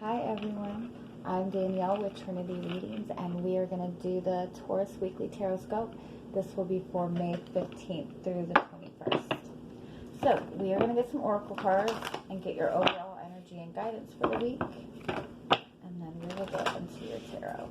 Hi everyone, I'm Danielle with Trinity Readings, and we are going to do the Taurus Weekly Tarotscope. This will be for May 15th through the 21st. So we are going to get some oracle cards and get your overall energy and guidance for the week, and then we will go into your tarot.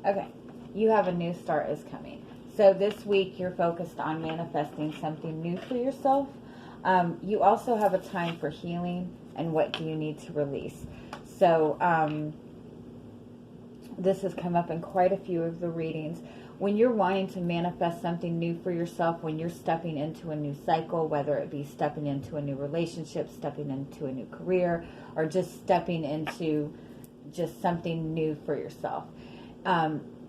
Okay, you have a new start is coming. So this week you're focused on manifesting something new for yourself. You also have a time for healing and what do you need to release. So this has come up in quite a few of the readings. When you're wanting to manifest something new for yourself, when you're stepping into a new cycle, whether it be stepping into a new relationship, stepping into a new career, or just stepping into just something new for yourself,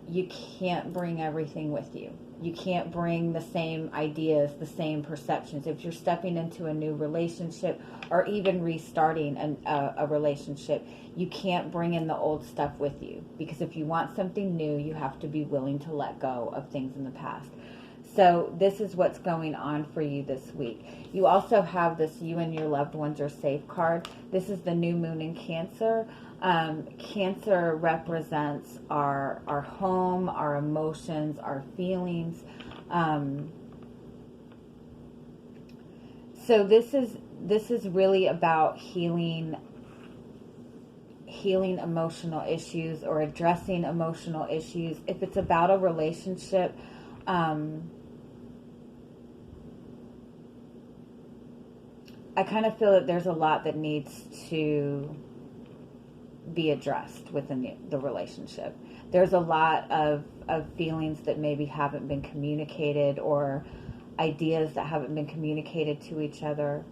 you can't bring everything with you. You can't bring the same ideas, the same perceptions. If you're stepping into a new relationship or even restarting a relationship, you can't bring in the old stuff with you, because if you want something new, you have to be willing to let go of things in the past. So this is what's going on for you this week. You also have this you and your loved ones are safe card. This is the new moon in Cancer. Cancer represents our home, our emotions, our feelings. So this is really about healing emotional issues or addressing emotional issues. If it's about a relationship, I kind of feel that there's a lot that needs to be addressed within the relationship. There's a lot of feelings that maybe haven't been communicated, or ideas that haven't been communicated to each other.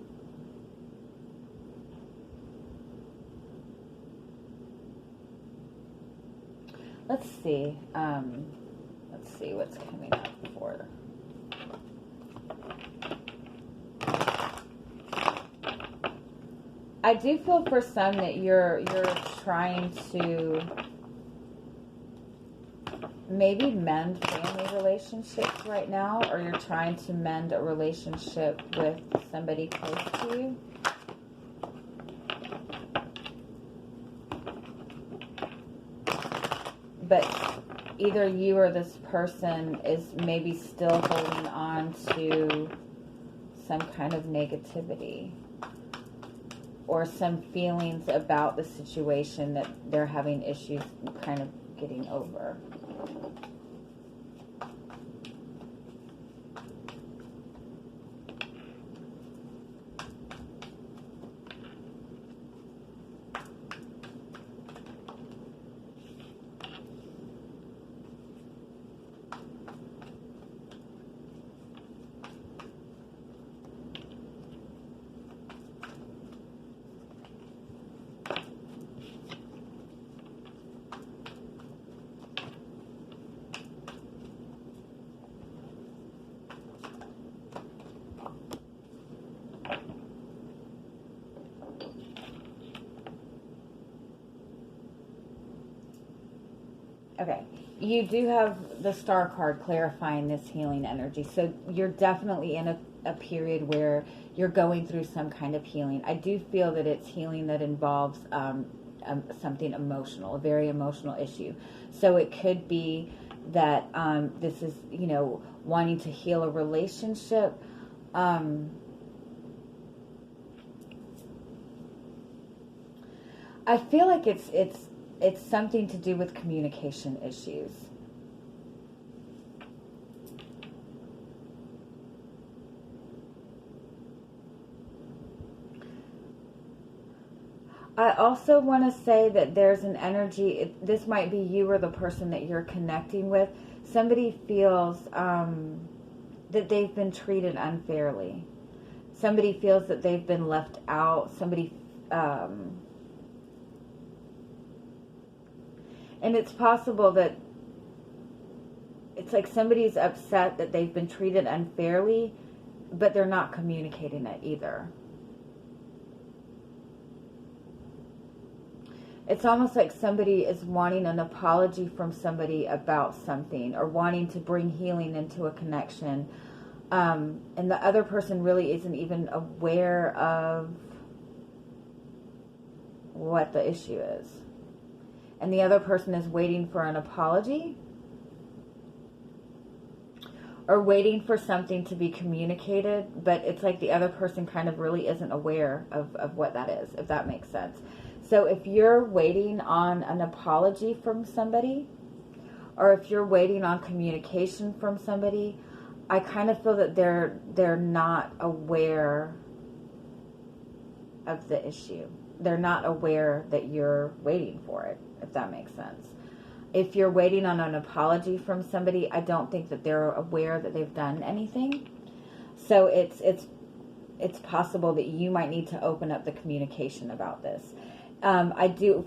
Let's see what's coming up for. I do feel for some that you're trying to maybe mend family relationships right now, or you're trying to mend a relationship with somebody close to you. But either you or this person is maybe still holding on to some kind of negativity, or some feelings about the situation that they're having issues kind of getting over. Okay, you do have the Star card clarifying this healing energy. So you're definitely in a period where you're going through some kind of healing. I do feel that it's healing that involves something emotional, a very emotional issue. So it could be that this is, wanting to heal a relationship. I feel like it's something to do with communication issues. I also want to say that there's an energy, this might be you or the person that you're connecting with. Somebody feels that they've been treated unfairly. Somebody feels that they've been left out. Somebody... and it's possible that it's like somebody's upset that they've been treated unfairly, but they're not communicating it either. It's almost like somebody is wanting an apology from somebody about something, or wanting to bring healing into a connection. And the other person really isn't even aware of what the issue is. And the other person is waiting for an apology, or waiting for something to be communicated, but it's like the other person kind of really isn't aware of what that is, if that makes sense. So if you're waiting on an apology from somebody, or if you're waiting on communication from somebody, I kind of feel that they're not aware of the issue. They're not aware that you're waiting for it, if that makes sense. If you're waiting on an apology from somebody, I don't think that they're aware that they've done anything. So it's possible that you might need to open up the communication about this. I do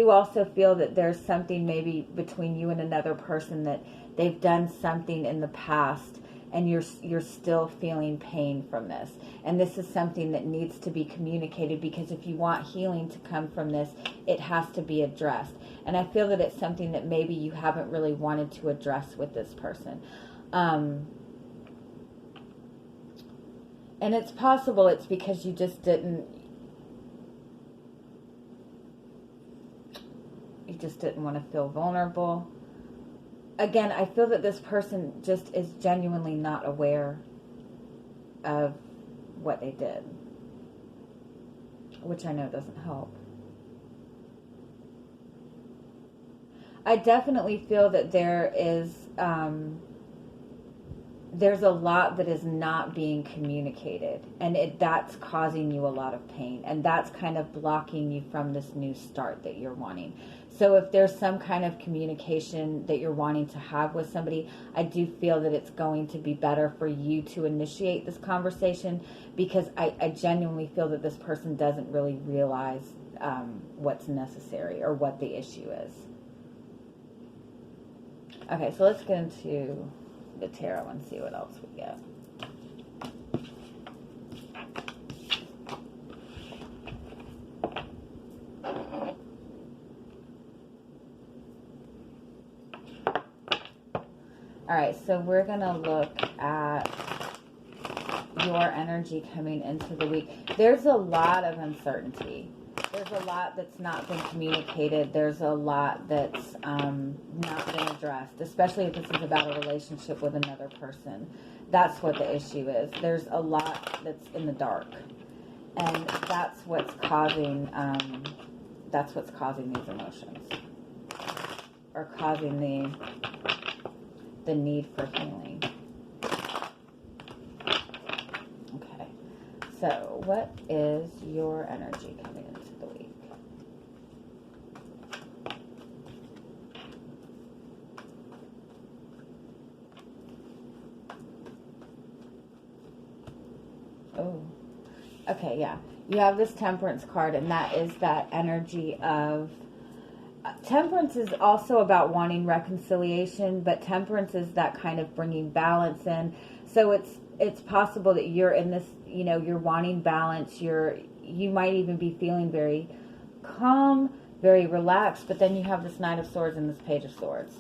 also feel that there's something maybe between you and another person, that they've done something in the past and you're still feeling pain from this. And this is something that needs to be communicated, because if you want healing to come from this, it has to be addressed. And I feel that it's something that maybe you haven't really wanted to address with this person. And it's possible it's because you just didn't want to feel vulnerable. Again, I feel that this person just is genuinely not aware of what they did, which I know doesn't help. I definitely feel that there's a lot that is not being communicated, and that's causing you a lot of pain, and that's kind of blocking you from this new start that you're wanting. So if there's some kind of communication that you're wanting to have with somebody, I do feel that it's going to be better for you to initiate this conversation, because I genuinely feel that this person doesn't really realize what's necessary or what the issue is. Okay, so let's get into the tarot and see what else we get. All right, so we're going to look at your energy coming into the week. There's a lot of uncertainty. There's a lot that's not been communicated. There's a lot that's not been addressed, especially if this is about a relationship with another person. That's what the issue is. There's a lot that's in the dark, and that's what's causing these emotions, or causing the need for healing. Okay, so what is your energy coming into the week? Oh, okay, yeah. You have this Temperance card, and that is that energy of... Temperance is also about wanting reconciliation, but Temperance is that kind of bringing balance in. So it's possible that you're in this, you're wanting balance. You might even be feeling very calm, very relaxed, but then you have this Knight of Swords and this Page of Swords.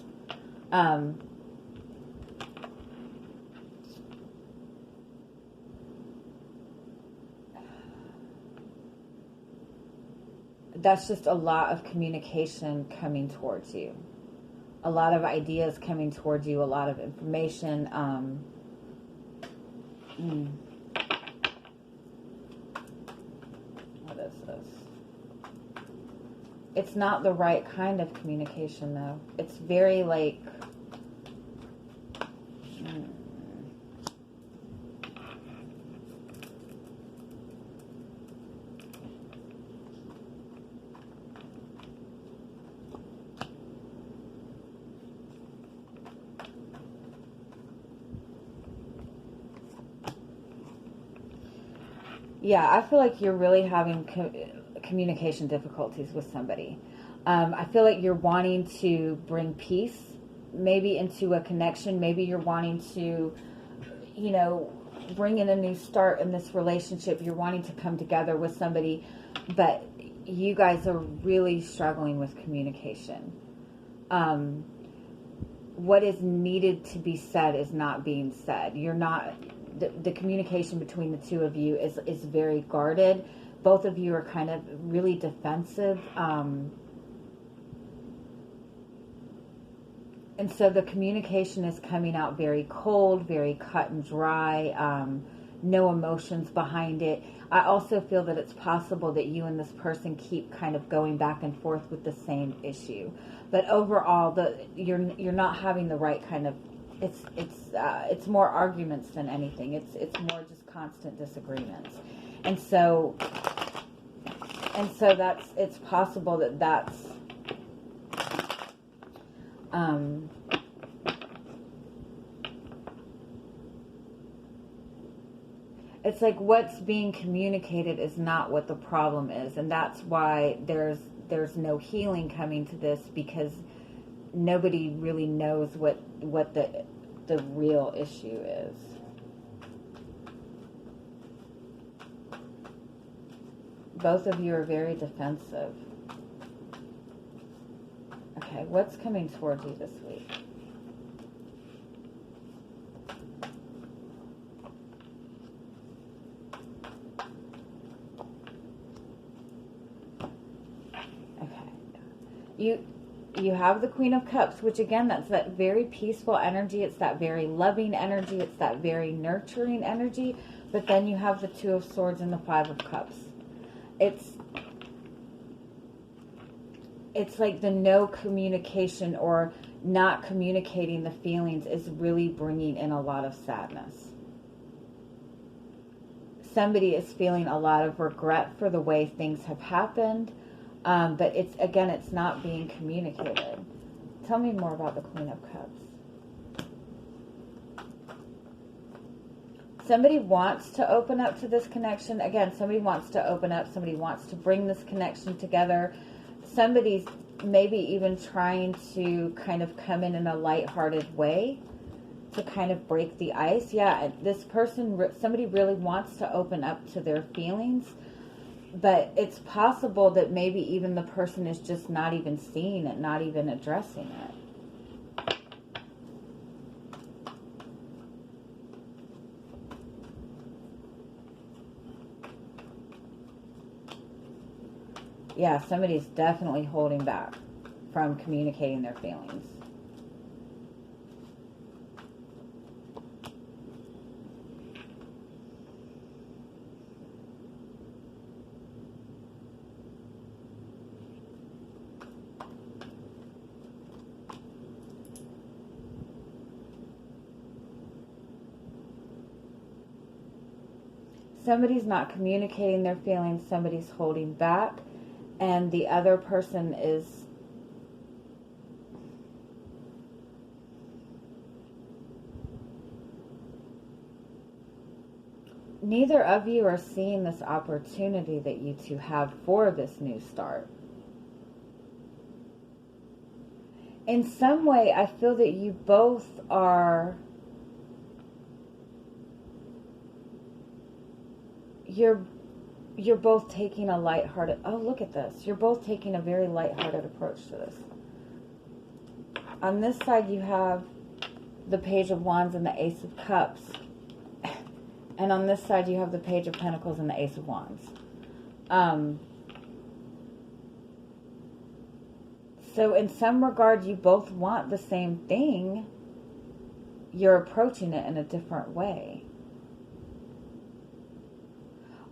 That's just a lot of communication coming towards you. A lot of ideas coming towards you, a lot of information. What is this? It's not the right kind of communication, though. It's very like... Yeah, I feel like you're really having communication difficulties with somebody. I feel like you're wanting to bring peace, maybe into a connection. Maybe you're wanting to, bring in a new start in this relationship. You're wanting to come together with somebody, but you guys are really struggling with communication. What is needed to be said is not being said. You're not, the communication between the two of you is very guarded. Both of you are kind of really defensive. And so the communication is coming out very cold, very cut and dry, no emotions behind it. I also feel that it's possible that you and this person keep kind of going back and forth with the same issue. But overall, you're not having the right kind of, it's more arguments than anything. It's more just constant disagreements. And so it's possible that's it's like what's being communicated is not what the problem is, and that's why there's no healing coming to this, because nobody really knows what the real issue is. Both of you are very defensive. Okay, what's coming towards you this week? You have the Queen of Cups, which again, that's that very peaceful energy. It's that very loving energy. It's that very nurturing energy. But then you have the Two of Swords and the Five of Cups. It's like the no communication or not communicating the feelings is really bringing in a lot of sadness. Somebody is feeling a lot of regret for the way things have happened. But it's not being communicated. Tell me more about the Queen of Cups. Somebody wants to open up to this connection. Again, somebody wants to open up. Somebody wants to bring this connection together. Somebody's maybe even trying to kind of come in a lighthearted way to kind of break the ice. Yeah, this person, somebody really wants to open up to their feelings. But it's possible that maybe even the person is just not even seeing it, not even addressing it. Yeah, somebody's definitely holding back from communicating their feelings. Somebody's not communicating their feelings, somebody's holding back, and the other person is neither of you are seeing this opportunity that you two have for this new start. In some way, I feel that you both are... You're both taking a lighthearted... Oh, look at this. You're both taking a very lighthearted approach to this. On this side, you have the Page of Wands and the Ace of Cups. And on this side, you have the Page of Pentacles and the Ace of Wands. So in some regard, you both want the same thing. You're approaching it in a different way.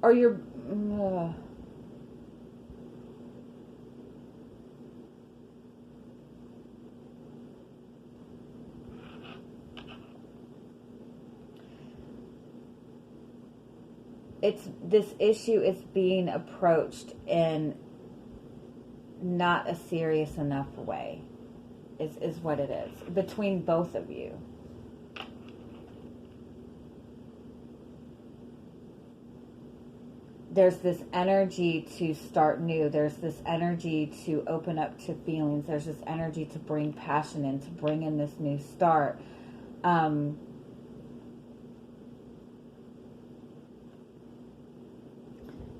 Or you're... this issue is being approached in not a serious enough way, is what it is, between both of you. There's this energy to start new. There's this energy to open up to feelings. There's this energy to bring passion in, to bring in this new start.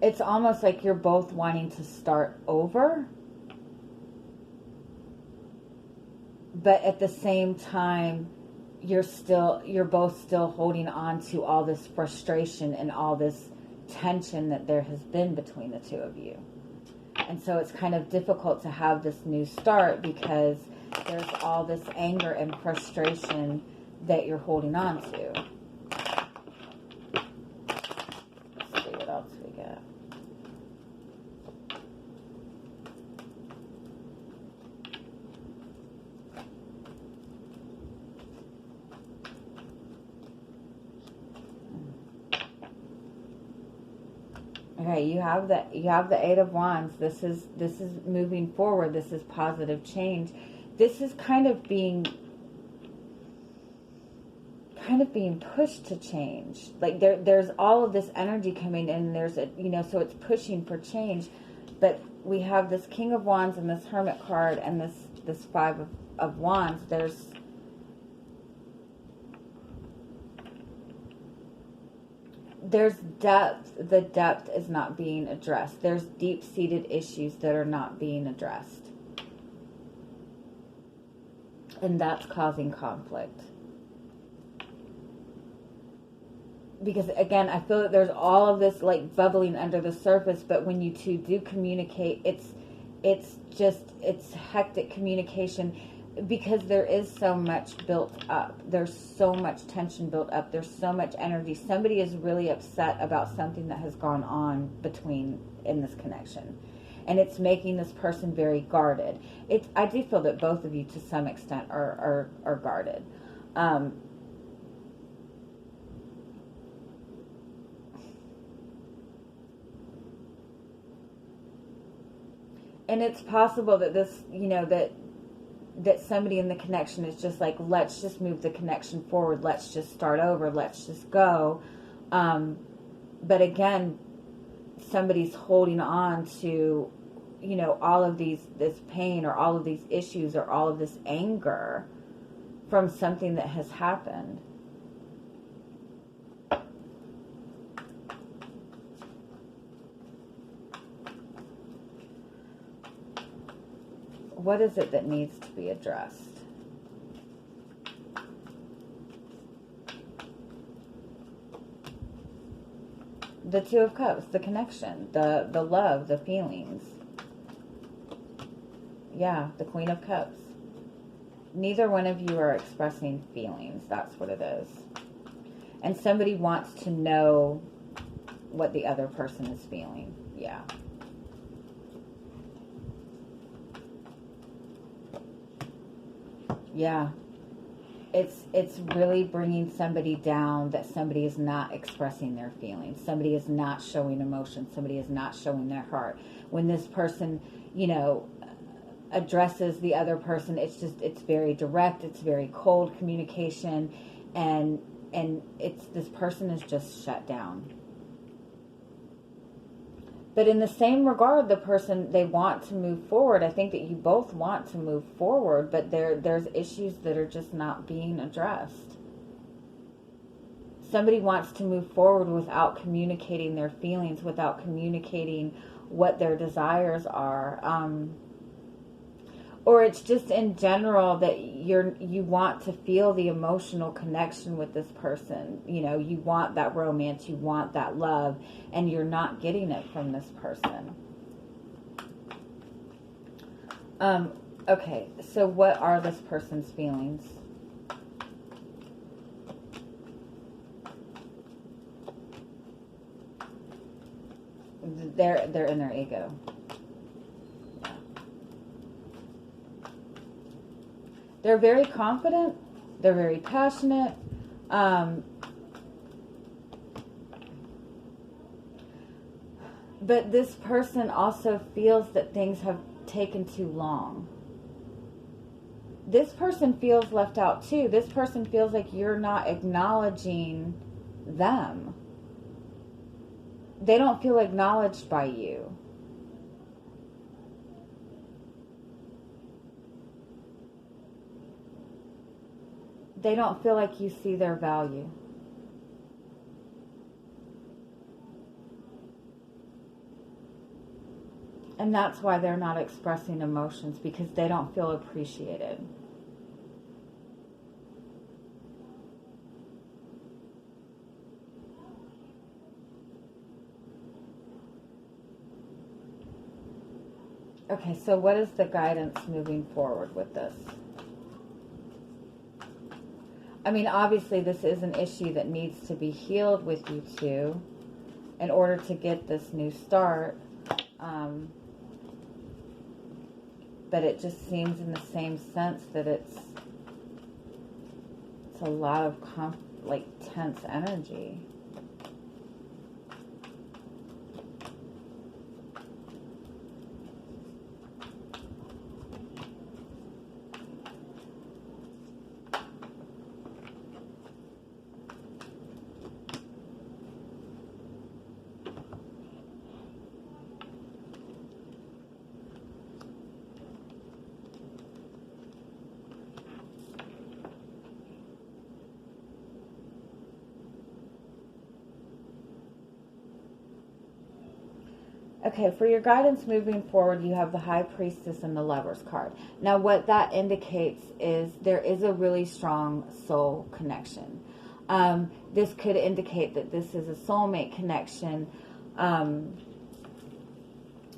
it's almost like you're both wanting to start over, but at the same time, you're both still holding on to all this frustration and all this tension that there has been between the two of you. And so it's kind of difficult to have this new start because there's all this anger and frustration that you're holding on to. Let's see what else we got. Okay, you have the Eight of Wands. This is moving forward. This is positive change. This is kind of being pushed to change. Like there's all of this energy coming in. There's so it's pushing for change. But we have this King of Wands and this Hermit card and this Five of Wands. There's depth. The depth is not being addressed. There's deep-seated issues that are not being addressed. And that's causing conflict. Because, again, I feel that there's all of this, like, bubbling under the surface, but when you two do communicate, it's hectic communication. Because there is so much built up. There's so much tension built up. There's so much energy. Somebody is really upset about something that has gone on in this connection. And it's making this person very guarded. I do feel that both of you to some extent are guarded. And it's possible that this, that somebody in the connection is just like, let's just move the connection forward. Let's just start over. Let's just go. But again, somebody's holding on to, all of this pain or all of these issues or all of this anger from something that has happened. What is it that needs to be addressed? The Two of Cups, the connection, the love, the feelings. Yeah, the Queen of Cups. Neither one of you are expressing feelings. That's what it is. And somebody wants to know what the other person is feeling. Yeah. Yeah, it's really bringing somebody down that somebody is not expressing their feelings. Somebody is not showing emotion. Somebody is not showing their heart. When this person, addresses the other person, it's very direct. It's very cold communication, and this person is just shut down. But in the same regard, the person, they want to move forward. I think that you both want to move forward, but there's issues that are just not being addressed. Somebody wants to move forward without communicating their feelings, without communicating what their desires are. Or it's just in general that you want to feel the emotional connection with this person. You want that romance, you want that love, and you're not getting it from this person. Okay, so what are this person's feelings? They're in their ego. They're very confident. They're very passionate. But this person also feels that things have taken too long. This person feels left out too. This person feels like you're not acknowledging them. They don't feel acknowledged by you. They don't feel like you see their value. And that's why they're not expressing emotions, because they don't feel appreciated. Okay, so what is the guidance moving forward with this? I mean, obviously this is an issue that needs to be healed with you two in order to get this new start. But it just seems in the same sense that it's a lot of tense energy. Okay, for your guidance moving forward, you have the High Priestess and the Lover's card. Now, what that indicates is there is a really strong soul connection. This could indicate that this is a soulmate connection. And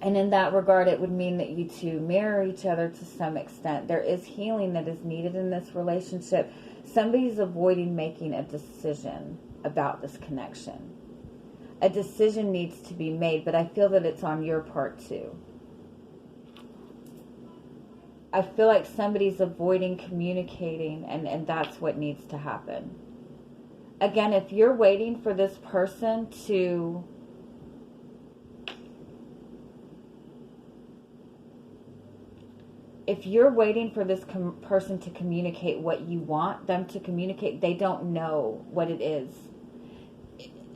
in that regard, it would mean that you two mirror each other to some extent. There is healing that is needed in this relationship. Somebody's avoiding making a decision about this connection. A decision needs to be made, but I feel that it's on your part too. I feel like somebody's avoiding communicating, and that's what needs to happen. Again, if you're waiting for this person to person to communicate what you want them to communicate, they don't know what it is.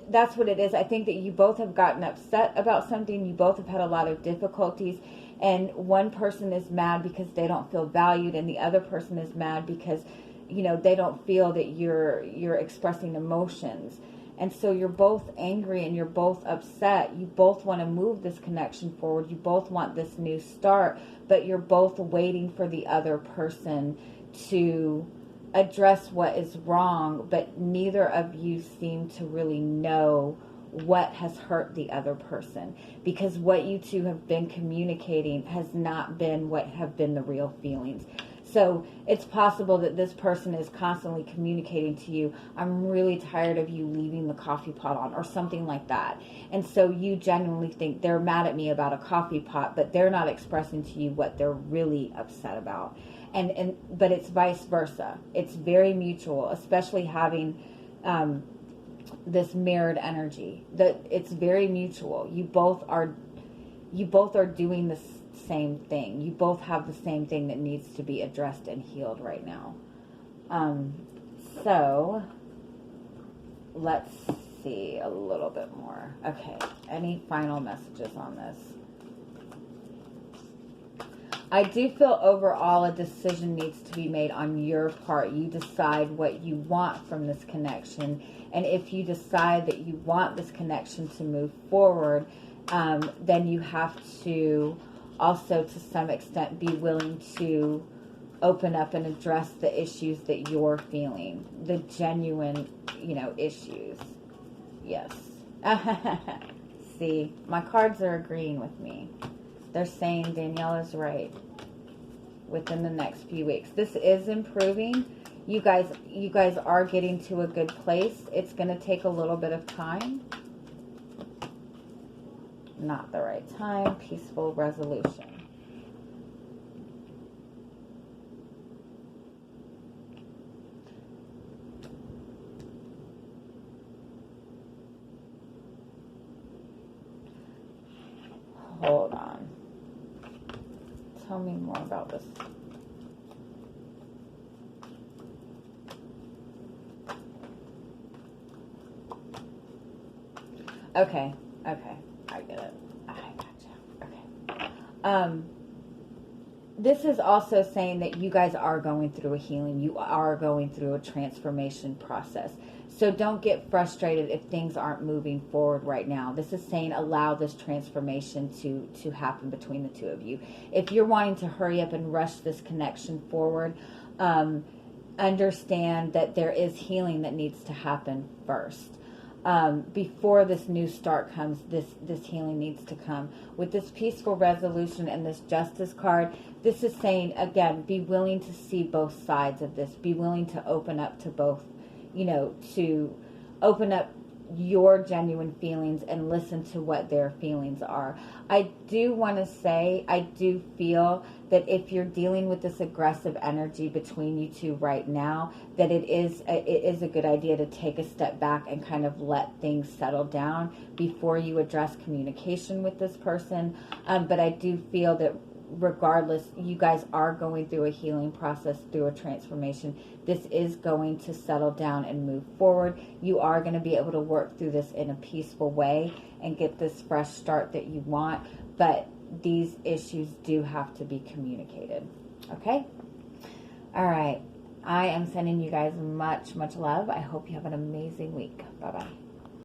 That's what it is. I think that you both have gotten upset about something. You both have had a lot of difficulties. And one person is mad because they don't feel valued. And the other person is mad because, they don't feel that you're expressing emotions. And so you're both angry and you're both upset. You both want to move this connection forward. You both want this new start. But you're both waiting for the other person to address what is wrong, but neither of you seem to really know what has hurt the other person, because what you two have been communicating has not been what have been the real feelings. So it's possible that this person is constantly communicating to you, I'm really tired of you leaving the coffee pot on, or something like that. And so you genuinely think they're mad at me about a coffee pot, but they're not expressing to you what they're really upset about. But it's vice versa. It's very mutual, especially having this mirrored energy. That it's very mutual. You both are doing the same thing. You both have the same thing that needs to be addressed and healed right now. So let's see a little bit more. Okay, any final messages on this? I do feel overall a decision needs to be made on your part. You decide what you want from this connection. And if you decide that you want this connection to move forward, then you have to also, to some extent, be willing to open up and address the issues that you're feeling. The genuine, issues. Yes. See, my cards are agreeing with me. They're saying Danielle is right. Within the next few weeks, this is improving. You guys are getting to a good place. It's going to take a little bit of time. Not the right time. Peaceful resolution. Hold on. Tell me more about this. Okay, I get it. I gotcha. Okay. This is also saying that you guys are going through a healing. You are going through a transformation process. So don't get frustrated if things aren't moving forward right now. This is saying allow this transformation to happen between the two of you. If you're wanting to hurry up and rush this connection forward, understand that there is healing that needs to happen first. Before this new start comes, this healing needs to come. With this peaceful resolution and this justice card, this is saying, again, be willing to see both sides of this. Be willing to open up to both, to open up your genuine feelings and listen to what their feelings are. I do want to say, I do feel that if you're dealing with this aggressive energy between you two right now, that it is a good idea to take a step back and kind of let things settle down before you address communication with this person. But I do feel that regardless, you guys are going through a healing process, through a transformation. This is going to settle down and move forward. You are going to be able to work through this in a peaceful way and get this fresh start that you want. But these issues do have to be communicated. Okay? All right. I am sending you guys much, much love. I hope you have an amazing week. Bye-bye.